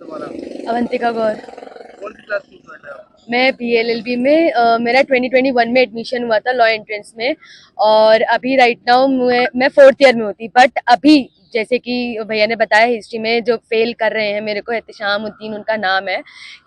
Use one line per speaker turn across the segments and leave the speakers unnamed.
तुम्हारा?
अवंतिका गौर।
कौन सी क्लास की स्टूडेंट है आप?
मैं BLLB में मेरा 2021 में एडमिशन हुआ था लॉ एंट्रेंस में, और अभी राइट नाउ मैं 4th ईयर में होती। बट अभी जैसे कि भैया ने बताया, हिस्ट्री में जो फेल कर रहे हैं मेरे को, एहतिशामुद्दीन उनका नाम है,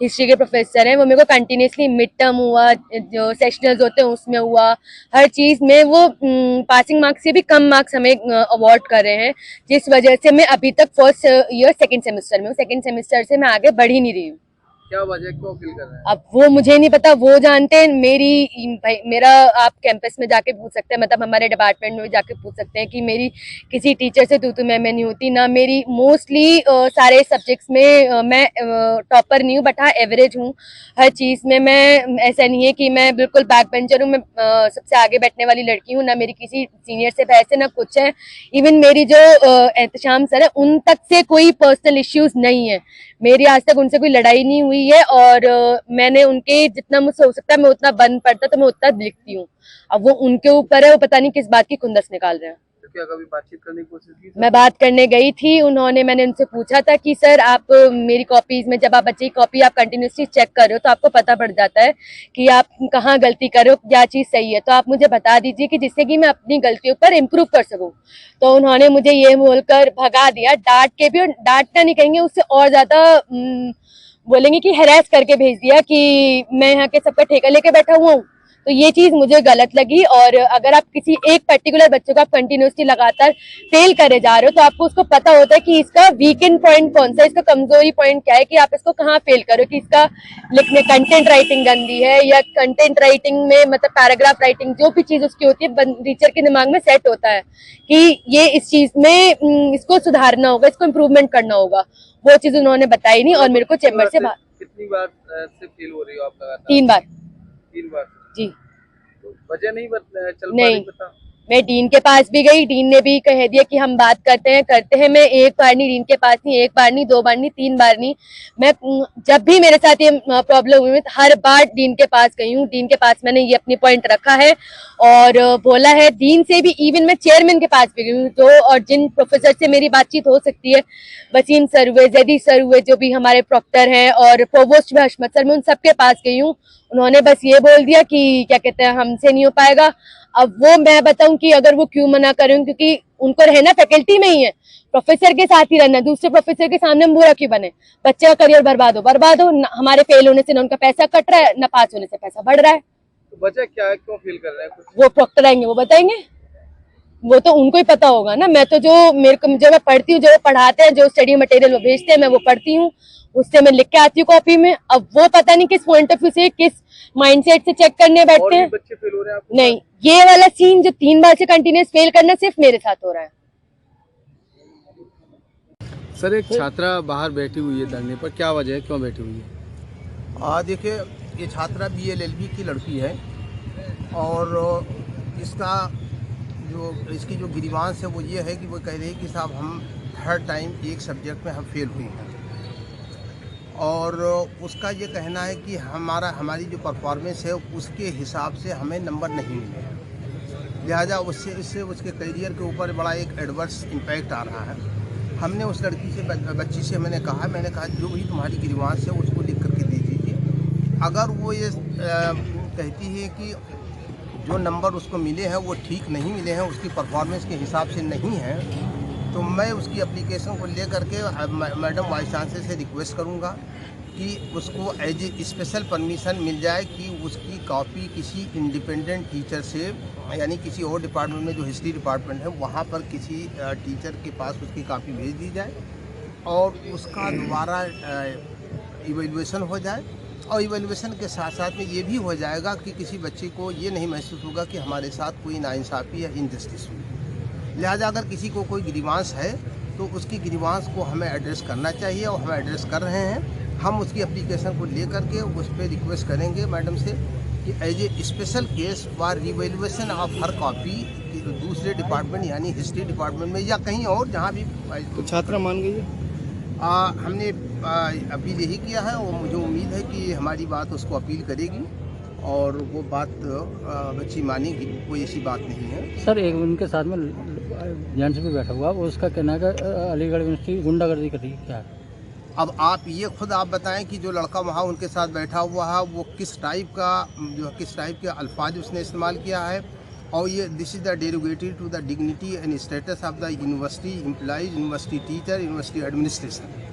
हिस्ट्री के प्रोफेसर हैं। वो मेरे को कंटिन्यूसली मिड टर्म हुआ, जो सेशनल्स होते हैं उसमें हुआ, हर चीज़ में वो पासिंग मार्क्स से भी कम मार्क्स हमें अवार्ड कर रहे हैं, जिस वजह से मैं अभी तक फर्स्ट ईयर सेकेंड सेमेस्टर में हूँ। सेकेंड सेमेस्टर से मैं आगे बढ़ ही नहीं रही हूँ।
क्या वजह, क्यों फील कर रहे हैं?
अब वो मुझे नहीं पता, वो जानते हैं। मेरा आप कैंपस में जाके पूछ सकते हैं, मतलब हमारे डिपार्टमेंट में भी जाके पूछ सकते हैं कि मेरी किसी टीचर से तू मैं नहीं होती ना। मेरी मोस्टली सारे सब्जेक्ट्स में मैं टॉपर नहीं हूँ, बट हाँ एवरेज हूँ हर चीज़ में। मैं ऐसा नहीं है कि मैं बिल्कुल बैक बेंचर हूँ, मैं सबसे आगे बैठने वाली लड़की हूँ, ना मेरी किसी सीनियर से बहस है ना कुछ है। इवन मेरी जो एहतशाम सर है, उन तक से कोई पर्सनल इश्यूज नहीं है। मेरी आज तक उनसे कोई लड़ाई नहीं हुई है, और मैंने उनके जितना मुझसे हो सकता है मैं उतना बन पड़ता तो मैं उतना लिखती हूँ। अब वो उनके ऊपर है, वो पता नहीं किस बात की खुंदस निकाल रहे हैं।
तो क्या कभी बातचीत करने की कोशिश की?
मैं बात करने गई थी, मैंने उनसे पूछा था कि सर आप मेरी कॉपीज में, जब आप बच्चे की कॉपी आप कंटिन्यूसली चेक कर रहे हो तो आपको पता पड़ जाता है कि आप कहाँ गलती कर रहे हो, क्या चीज़ सही है, तो आप मुझे बता दीजिए कि जिससे कि मैं अपनी गलतियों पर इम्प्रूव कर सकूँ। तो उन्होंने मुझे ये बोलकर भगा दिया, डांट के भी, और डांटना नहीं कहेंगे, उससे और ज़्यादा बोलेंगे कि हैरेस करके भेज दिया कि मैं यहाँ के सबका ठेका लेके बैठा हुआ हूँ। तो ये चीज मुझे गलत लगी। और अगर आप किसी एक पर्टिकुलर बच्चे को आप कंटिन्यूसली लगातार फेल करे जा रहे हो, तो आपको उसको पता होता है कि इसका वीकेंड पॉइंट कौन सा है, इसका कमजोरी पॉइंट क्या है, कि आप इसको कहाँ फेल करो, कि इसका लिखने कंटेंट राइटिंग गंदी है, या कंटेंट राइटिंग में मतलब पैराग्राफ राइटिंग जो भी चीज उसकी होती है, टीचर के दिमाग में सेट होता है कि ये इस चीज में इसको सुधारना होगा, इसको इम्प्रूवमेंट करना होगा। वो चीज उन्होंने बताई नहीं, और मेरे को चैम्बर से
कितनी बार से फेल हो रही हो आप लगातार?
3 बार।
3 बार?
जी
तो वजह नहीं चल पा
नहीं,
रही पता?
मैं डीन के पास भी गई, डीन ने भी कह दिया कि हम बात करते हैं। मैं एक बार नहीं डीन के पास नहीं, एक बार नहीं, 2 बार नहीं, 3 बार नहीं, मैं जब भी मेरे साथ ये प्रॉब्लम हुई हर बार डीन के पास गई हूँ। डीन के पास मैंने ये अपनी पॉइंट रखा है और बोला है। डीन से भी, इवन मैं चेयरमैन के पास भी गई हूँ, जो और जिन प्रोफेसर से मेरी बातचीत हो सकती है, वसीम सर हुए, जैदी सर हुए, जो भी हमारे प्रॉक्टर हैं, और प्रोवोस्ट भी हशमत सर, मैं उन सबके पास गई हूँ। उन्होंने बस ये बोल दिया कि क्या कहते हैं, हमसे नहीं हो पाएगा। अब वो मैं बताऊं कि अगर वो क्यों मना करें, क्योंकि उनको रहना फैकल्टी में ही है, प्रोफेसर के साथ ही रहना, दूसरे प्रोफेसर के सामने बुरा क्यों बने। बच्चे का करियर बर्बाद हो, हमारे फेल होने से ना उनका पैसा कट रहा है, ना पास होने से पैसा बढ़ रहा है।
तो वजह क्या है, क्यों फील कर रहे हैं? कुछ
वो प्रॉक्टर आएंगे, वो बताएंगे, वो तो उनको ही पता होगा ना। मैं तो जो मैं पढ़ती हूँ, जो पढ़ाते हैं, जो स्टडी मटेरियल वो भेजते हैं, मैं वो पढ़ती हूँ, उससे मैं लिख के आती हूँ कॉपी में। अब वो पता नहीं किस पॉइंट ऑफ व्यू से, किस माइंडसेट से चेक करने बैठते हैं।
बच्चे फेल हो रहे हैं आपको?
नहीं, ये वाला सीन जो 3 बार से कंटिन्यूस फेल करना सिर्फ मेरे साथ हो रहा है।
सर, एक छात्रा बाहर बैठी हुई है धरने पर, क्या वजह है, क्यों बैठी हुई है?
देखिए, ये छात्रा BLLB की लड़की है, और इसकी जो गिरीवांश है वो ये है कि वो कह रही है कि साहब हम थर्ड टाइम एक सब्जेक्ट में हम फेल हुई हैं, और उसका ये कहना है कि हमारी जो परफॉर्मेंस है उसके हिसाब से हमें नंबर नहीं मिले हैं, लिहाजा इससे उसके करियर के ऊपर बड़ा एक एडवर्स इम्पैक्ट आ रहा है। हमने उस बच्ची से मैंने कहा जो भी तुम्हारी गिरीवांश है उसको लिख करके दे दीजिए। अगर वो ये कहती है कि जो नंबर उसको मिले हैं वो ठीक नहीं मिले हैं, उसकी परफॉर्मेंस के हिसाब से नहीं है, तो मैं उसकी एप्लीकेशन को ले करके मैडम वाइस चांसलर से रिक्वेस्ट करूंगा कि उसको एज ए स्पेशल परमिशन मिल जाए कि उसकी कॉपी किसी इंडिपेंडेंट टीचर से, यानी किसी और डिपार्टमेंट में जो हिस्ट्री डिपार्टमेंट है वहाँ पर किसी टीचर के पास उसकी कॉपी भेज दी जाए, और उसका दोबारा इवैल्यूएशन हो जाए। और इवैल्यूएशन के साथ साथ में ये भी हो जाएगा कि किसी बच्चे को ये नहीं महसूस होगा कि हमारे साथ कोई नाइंसाफ़ी या इनजस्टिस हुई। लिहाजा अगर किसी को कोई ग्रीवांस है तो उसकी ग्रीवांस को हमें एड्रेस करना चाहिए, और हम एड्रेस कर रहे हैं। हम उसकी एप्लीकेशन को ले करके उस पर रिक्वेस्ट करेंगे मैडम से कि as a special case for revaluation of her copy दूसरे डिपार्टमेंट यानी हिस्ट्री डिपार्टमेंट में या कहीं और जहाँ भी।
तो छात्रा मान गई है?
हमने अपील यही किया है, और मुझे उम्मीद है कि हमारी बात उसको अपील करेगी और वो बात बच्ची मानेगी, कोई ऐसी बात नहीं है।
सर, एक उनके साथ में जेंट्स भी बैठा हुआ, उसका कहना है कि अलीगढ़ यूनिवर्सिटी गुंडागर्दी कर रही है, क्या?
अब आप ये खुद आप बताएं कि जो लड़का वहाँ उनके साथ बैठा हुआ है वो किस टाइप के अल्फाज उसने इस्तेमाल किया है। और ये this is the derogatory to the dignity and status of the university employees, university teacher, university administration.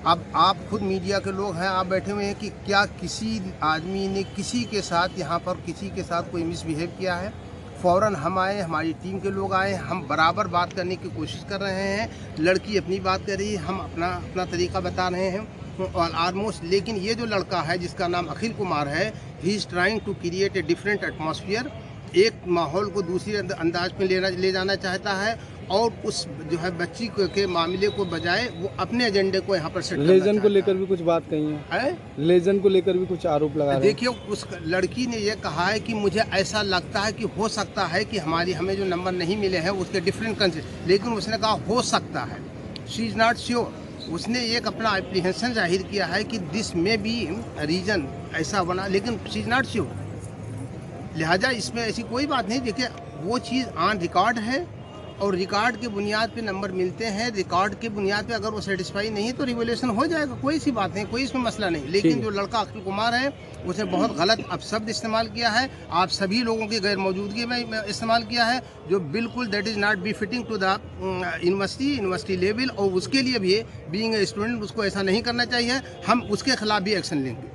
अब आप खुद मीडिया के लोग हैं, आप बैठे हुए हैं कि क्या किसी आदमी ने किसी के साथ यहाँ पर किसी के साथ कोई मिसबिहेव किया है? फ़ौरन हम आए, हमारी टीम के लोग आए, हम बराबर बात करने की कोशिश कर रहे हैं। लड़की अपनी बात कर रही है, हम अपना तरीका बता रहे हैं और ऑलमोस्ट। लेकिन ये जो लड़का है जिसका नाम अखिल कुमार है, he is trying to create a different atmosphere, एक माहौल को दूसरी अंदाज में ले जाना चाहता है और उस जो है बच्ची के मामले को बजाय वो अपने एजेंडे को यहाँ पर सेट करना
लेजन को लेकर भी कुछ बात कही है, लेजन को लेकर भी कुछ आरोप लगा रहे हैं।
देखिए, उस लड़की ने ये कहा है कि मुझे ऐसा लगता है कि हो सकता है कि हमें जो नंबर नहीं मिले हैं उसके डिफरेंट कंसेप्ट, लेकिन उसने कहा हो सकता है, शी इज़ नॉट श्योर। उसने एक अपना एप्रीहेंशन जाहिर किया है कि दिस में बी रीजन ऐसा बना, लेकिन शी इज़ नॉट श्योर। लिहाजा इसमें ऐसी कोई बात नहीं। देखिए, वो चीज़ ऑन रिकॉर्ड है और रिकॉर्ड के बुनियाद पे नंबर मिलते हैं। रिकॉर्ड के बुनियाद पे अगर वो सेटिस्फाई नहीं है तो रिवोल्यूशन हो जाएगा, कोई सी बात नहीं, कोई इसमें मसला नहीं। लेकिन जो लड़का अखिल कुमार है उसने बहुत गलत अपशब्द इस्तेमाल किया है, आप सभी लोगों की गैर मौजूदगी में इस्तेमाल किया है, जो बिल्कुल that is not be fitting to the university level. और उसके लिए भी बीइंग ए स्टूडेंट उसको ऐसा नहीं करना चाहिए। हम उसके खिलाफ भी एक्शन लेंगे।